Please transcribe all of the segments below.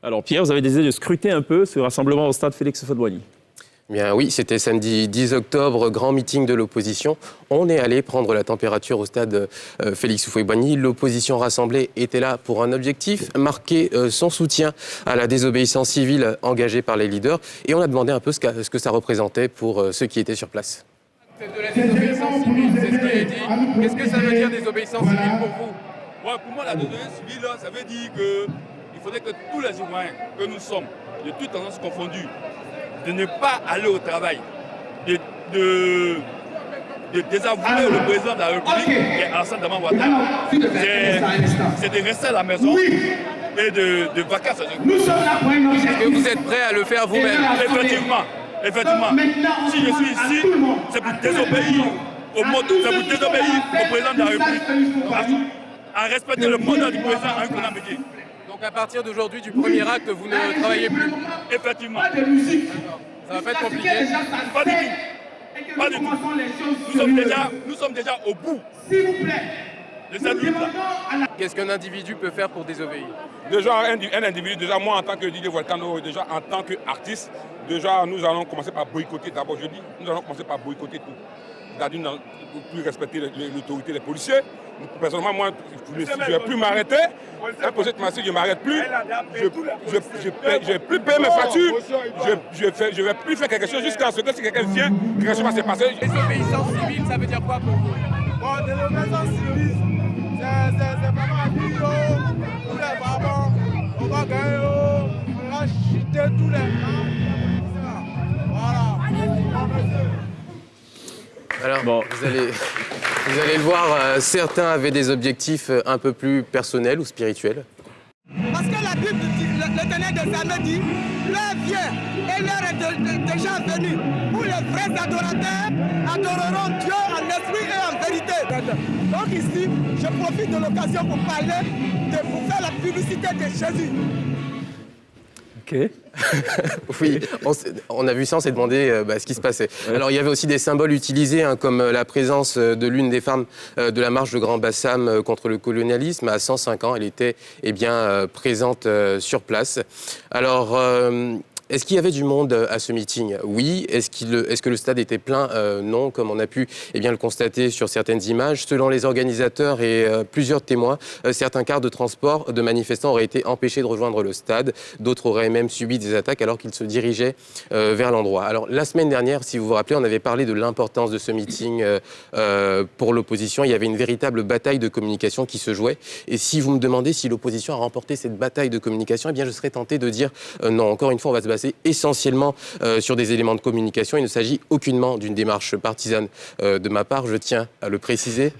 Alors Pierre, vous avez décidé de scruter un peu ce rassemblement au stade Félix Houphouët-Boigny. Bien oui, c'était samedi 10 octobre, grand meeting de l'opposition. On est allé prendre la température au stade Félix Houphouët-Boigny. L'opposition rassemblée était là pour un objectif, marquer son soutien à la désobéissance civile engagée par les leaders. Et on a demandé un peu ce que ça représentait pour ceux qui étaient sur place. C'est de la désobéissance civile, c'est ce qui est dit. Qu'est-ce que ça veut dire désobéissance civile pour vous? Pour moi, la désobéissance civile, ça veut dire qu'il faudrait que tous les citoyens que nous sommes, de toutes tendances confondues, de ne pas aller au travail, de désavouer le président de la République, qui est Alassane Dramane Ouattara. C'est de rester à la maison et de vacances. Est-ce que vous êtes prêt à le faire vous-même? Effectivement. Si je suis ici, c'est pour désobéir au président de la République, à respecter le mandat du président Henri Bédié. Donc à partir d'aujourd'hui, du premier acte, vous ne travaillez plus? Effectivement. Ça va pas être compliqué? Pas du tout. Pas du tout. Nous sommes déjà au bout. S'il vous plaît. Qu'est-ce qu'un individu peut faire pour désobéir? Déjà, un individu, déjà moi en tant que DJ Volcano, déjà en tant qu'artiste, déjà nous allons commencer par boycotter, d'abord je dis, nous allons commencer par boycotter tout. C'est-à-dire ne plus respecter l'autorité des policiers. Personnellement, moi, je ne vais plus m'arrêter. Un projet de massif, je ne m'arrête plus. Je n'ai plus payé mes factures. Je ne vais plus faire quelque chose jusqu'à ce que si quelqu'un vient, quelque chose va se passer. Désobéissance civile, ça veut dire quoi pour vous? Bon, désobéissance civile, c'est vraiment un vidéo. Tous les barbons, on va gagner, on va chuter tous les barbons. Voilà. Alors, Bon. vous allez le voir, certains avaient des objectifs un peu plus personnels ou spirituels. Parce que la Bible, l'Éternel des armées dit, l'heure vient et l'heure est déjà venue où les vrais adorateurs adoreront Dieu en esprit et en vérité. Donc ici, je profite de l'occasion pour parler, pour faire la publicité de Jésus. Ok. Oui, on a vu ça, on s'est demandé ce qui se passait. Alors il y avait aussi des symboles utilisés, comme la présence de l'une des femmes de la marche de Grand Bassam contre le colonialisme. À 105 ans, elle était présente sur place. Alors, est-ce qu'il y avait du monde à ce meeting? Oui. Est-ce que le stade était plein? Non, comme on a pu le constater sur certaines images. Selon les organisateurs et plusieurs témoins, certains cars de transport de manifestants auraient été empêchés de rejoindre le stade. D'autres auraient même subi des attaques alors qu'ils se dirigeaient vers l'endroit. Alors, la semaine dernière, si vous vous rappelez, on avait parlé de l'importance de ce meeting pour l'opposition. Il y avait une véritable bataille de communication qui se jouait. Et si vous me demandez si l'opposition a remporté cette bataille de communication, je serais tenté de dire non. Encore une fois, on va se baser essentiellement sur des éléments de communication. Il ne s'agit aucunement d'une démarche partisane de ma part, je tiens à le préciser.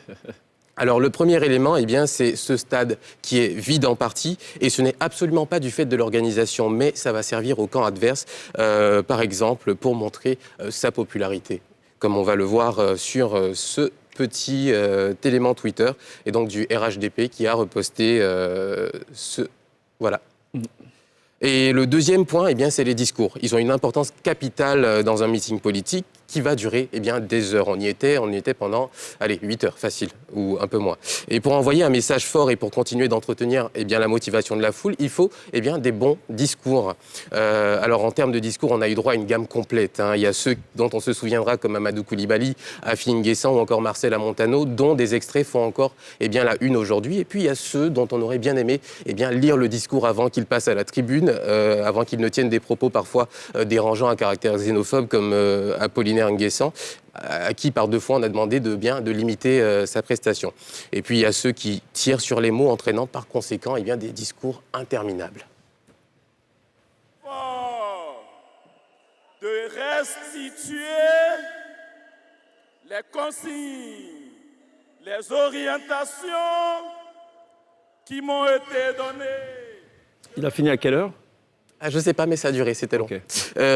Alors le premier élément, c'est ce stade qui est vide en partie, et ce n'est absolument pas du fait de l'organisation, mais ça va servir au camp adverse, par exemple, pour montrer sa popularité, comme on va le voir sur ce petit élément Twitter, et donc du RHDP qui a reposté Voilà. Et le deuxième point, c'est les discours. Ils ont une importance capitale dans un meeting politique qui va durer des heures. On y était pendant 8 heures, facile, ou un peu moins. Et pour envoyer un message fort et pour continuer d'entretenir la motivation de la foule, il faut des bons discours. Alors en termes de discours, on a eu droit à une gamme complète. Il y a ceux dont on se souviendra comme Amadou Koulibaly, Afi N'Guessan ou encore Marcela Montano, dont des extraits font encore la une aujourd'hui. Et puis il y a ceux dont on aurait bien aimé lire le discours avant qu'il passe à la tribune, avant qu'il ne tienne des propos parfois dérangeants à caractère xénophobe comme Apollinaire N'Guessan, à qui par 2 fois on a demandé de limiter sa prestation. Et puis il y a ceux qui tirent sur les mots, entraînant par conséquent des discours interminables. De restituer les consignes, les orientations qui m'ont été données. Il a fini à quelle heure? Je ne sais pas, mais ça a duré, c'était long. Okay.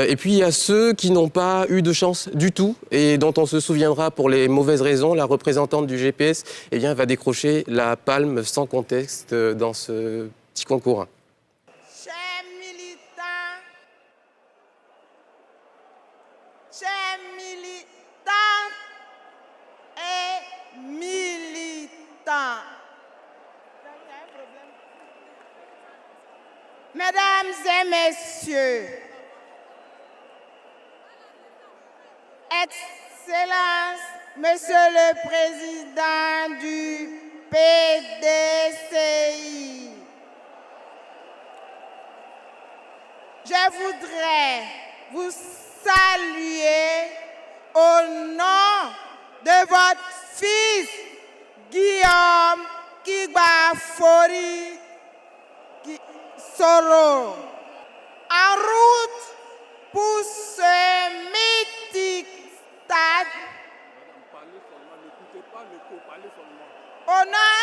Et puis, il y a ceux qui n'ont pas eu de chance du tout et dont on se souviendra pour les mauvaises raisons. La représentante du GPS va décrocher la palme sans contexte dans ce petit concours. Chers militants, et militants. Mesdames et messieurs, Excellence, Monsieur le Président du PDCI, je voudrais vous saluer au nom de votre fils Guillaume Kigbafori Soro, en route pour ce mythique stade. Au nom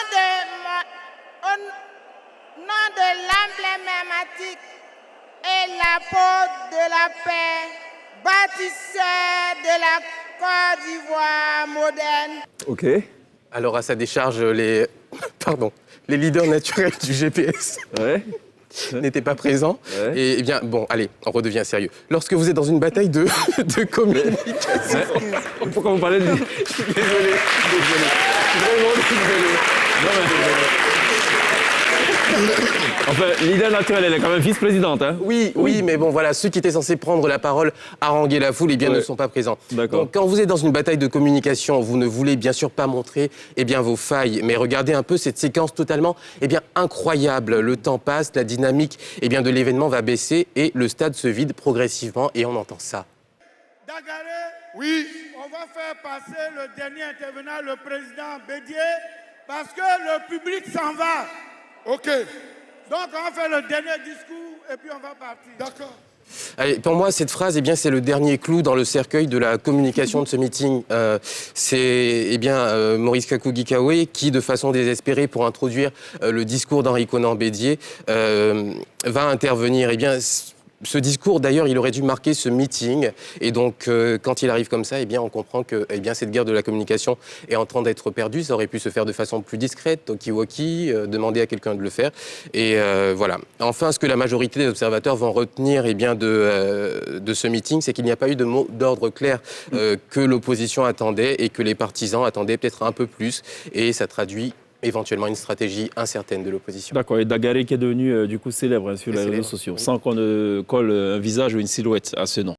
de l'emblématique et l'apôtre de la paix, bâtisseur de la Côte d'Ivoire moderne. Ok. Alors à sa décharge, les leaders naturels du GPS Ouais. n'étaient pas présents. Ouais. Et bien, bon, allez, on redevient sérieux. Lorsque vous êtes dans une bataille de communication... Pourquoi vous parlez de... Désolé. Vraiment désolé. Enfin, l'idée naturelle, elle est quand même vice-présidente, hein? Oui, mais bon, voilà, ceux qui étaient censés prendre la parole, haranguer la foule, eh bien, ne sont pas présents. D'accord. Donc, quand vous êtes dans une bataille de communication, vous ne voulez bien sûr pas montrer, vos failles, mais regardez un peu cette séquence totalement, incroyable. Le temps passe, la dynamique, de l'événement va baisser et le stade se vide progressivement et on entend ça. Dagaré, oui, on va faire passer le dernier intervenant, le président Bédier, parce que le public s'en va. Ok. Donc on va faire le dernier discours et puis on va partir. D'accord. Allez, pour moi, cette phrase, c'est le dernier clou dans le cercueil de la communication de ce meeting. C'est Maurice Kakou-Gikawe qui, de façon désespérée pour introduire le discours d'Henri Konan Bédier, va intervenir. Ce discours, d'ailleurs, il aurait dû marquer ce meeting. Et donc, quand il arrive comme ça, on comprend que cette guerre de la communication est en train d'être perdue. Ça aurait pu se faire de façon plus discrète, talkie-walkie, demander à quelqu'un de le faire. Et voilà. Enfin, ce que la majorité des observateurs vont retenir de ce meeting, c'est qu'il n'y a pas eu de mot d'ordre clair que l'opposition attendait et que les partisans attendaient peut-être un peu plus. Et ça traduit éventuellement une stratégie incertaine de l'opposition. D'accord, et Dagaré qui est devenu du coup célèbre sur les réseaux sociaux, sans qu'on ne colle un visage ou une silhouette à ce nom.